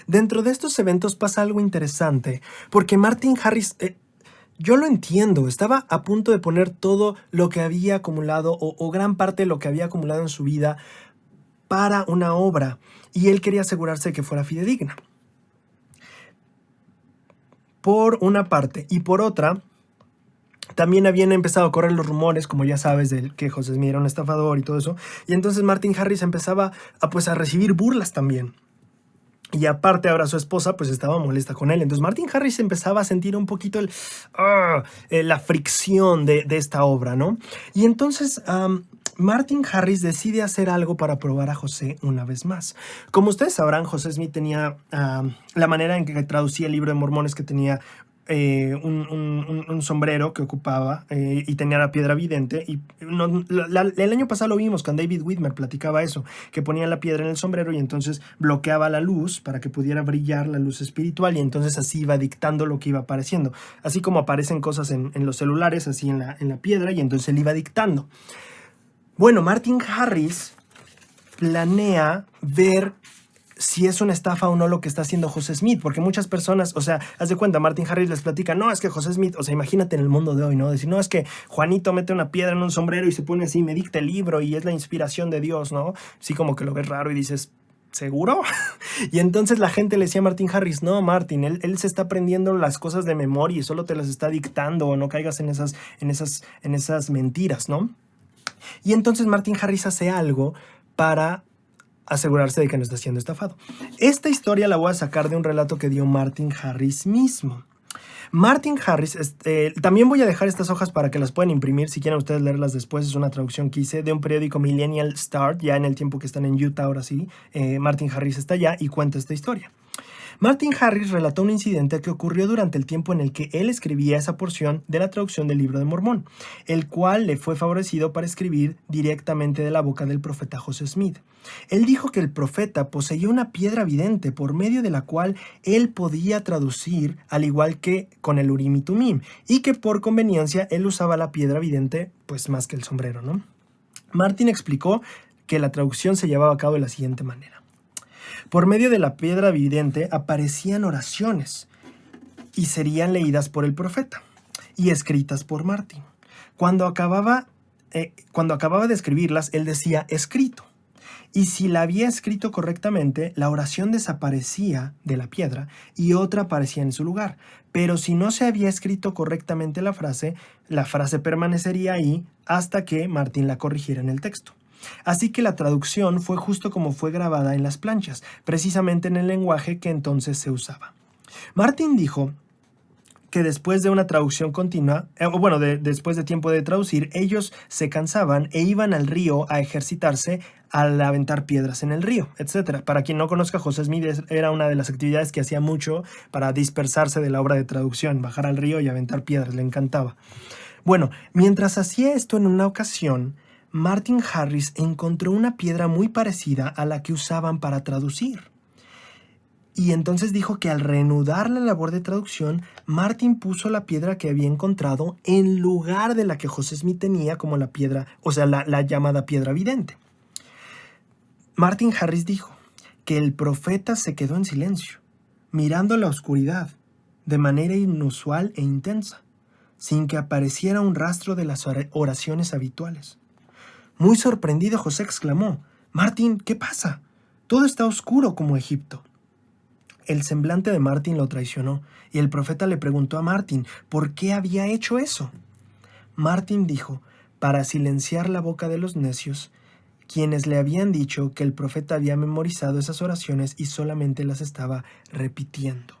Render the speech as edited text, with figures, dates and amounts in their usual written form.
Dentro de estos eventos pasa algo interesante, porque Martin Harris, yo lo entiendo, estaba a punto de poner todo lo que había acumulado o gran parte de lo que había acumulado en su vida para una obra, y él quería asegurarse de que fuera fidedigna. Por una parte, y por otra, también habían empezado a correr los rumores, como ya sabes, de que José Smith era un estafador y todo eso, y entonces Martin Harris empezaba a recibir burlas también. Y aparte ahora su esposa pues estaba molesta con él. Entonces Martin Harris empezaba a sentir un poquito la fricción de esta obra, ¿no? Y entonces Martin Harris decide hacer algo para probar a José una vez más. Como ustedes sabrán, José Smith tenía la manera en que traducía el libro de Mormón es que tenía un sombrero que ocupaba y tenía la piedra vidente. Y el año pasado lo vimos con David Whitmer, platicaba eso, que ponía la piedra en el sombrero y entonces bloqueaba la luz para que pudiera brillar la luz espiritual, y entonces así iba dictando lo que iba apareciendo. Así como aparecen cosas en los celulares, así en la piedra, y entonces él iba dictando. Bueno, Martin Harris planea ver si es una estafa o no lo que está haciendo José Smith, porque muchas personas, o sea, haz de cuenta, Martin Harris les platica, no, es que José Smith, o sea, imagínate en el mundo de hoy, ¿no? Decir, no, es que Juanito mete una piedra en un sombrero y se pone así, me dicta el libro y es la inspiración de Dios, ¿no? Sí, como que lo ves raro y dices, ¿seguro? Y entonces la gente le decía a Martin Harris, no, Martin, él se está aprendiendo las cosas de memoria y solo te las está dictando, o no caigas en esas mentiras, ¿no? Y entonces Martin Harris hace algo para asegurarse de que no está siendo estafado. Esta historia la voy a sacar de un relato que dio Martin Harris mismo. Martin Harris, también voy a dejar estas hojas para que las puedan imprimir si quieren ustedes leerlas después. Es una traducción que hice de un periódico Millennial Start, ya en el tiempo que están en Utah, ahora sí. Martin Harris está allá y cuenta esta historia. Martin Harris relató un incidente que ocurrió durante el tiempo en el que él escribía esa porción de la traducción del libro de Mormón, el cual le fue favorecido para escribir directamente de la boca del profeta José Smith. Él dijo que el profeta poseía una piedra vidente por medio de la cual él podía traducir, al igual que con el Urim y Tumim, y que por conveniencia él usaba la piedra vidente pues más que el sombrero, ¿no? Martin explicó que la traducción se llevaba a cabo de la siguiente manera. Por medio de la piedra vidente aparecían oraciones y serían leídas por el profeta y escritas por Martin. Cuando acababa de escribirlas, él decía escrito. Y si la había escrito correctamente, la oración desaparecía de la piedra y otra aparecía en su lugar. Pero si no se había escrito correctamente la frase permanecería ahí hasta que Martin la corrigiera en el texto. Así que la traducción fue justo como fue grabada en las planchas, precisamente en el lenguaje que entonces se usaba. Martin dijo que después de una traducción continua, después de tiempo de traducir, ellos se cansaban e iban al río a ejercitarse al aventar piedras en el río, etc. Para quien no conozca, José Smith era una de las actividades que hacía mucho para dispersarse de la obra de traducción, bajar al río y aventar piedras, le encantaba. Bueno, mientras hacía esto en una ocasión, Martin Harris encontró una piedra muy parecida a la que usaban para traducir. Y entonces dijo que al reanudar la labor de traducción, Martin puso la piedra que había encontrado en lugar de la que José Smith tenía como la piedra, o sea, la llamada piedra vidente. Martin Harris dijo que el profeta se quedó en silencio, mirando la oscuridad, de manera inusual e intensa, sin que apareciera un rastro de las oraciones habituales. Muy sorprendido, José exclamó, «Martin, ¿qué pasa? Todo está oscuro como Egipto». El semblante de Martin lo traicionó, y el profeta le preguntó a Martin por qué había hecho eso. Martin dijo, para silenciar la boca de los necios, quienes le habían dicho que el profeta había memorizado esas oraciones y solamente las estaba repitiendo.